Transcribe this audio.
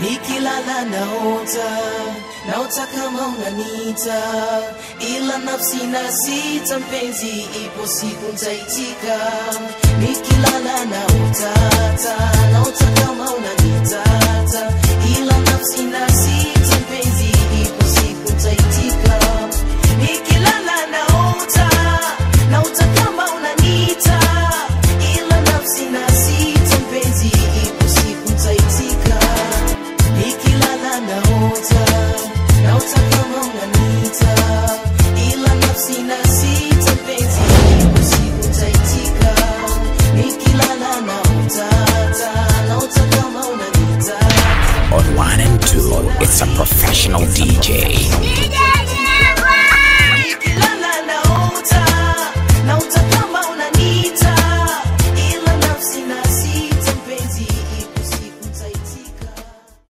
nikilala naota kama unanita, ila nafsi na sita mpenzi, ipo siku nitaitika. Nikilala naota kama unanita, ila nafsi na sita mpenzi, ipo siku nitaitika. Nikilala naota kama unanita, ila nafsi na sita mpenzi, ipo siku nitaitika. Nikilala naota kama unanita, ila nafsi na sita mpenzi, ipo siku nitaitika. Nikilala naota kama unanita. On 1 and 2, it's a professional DJ.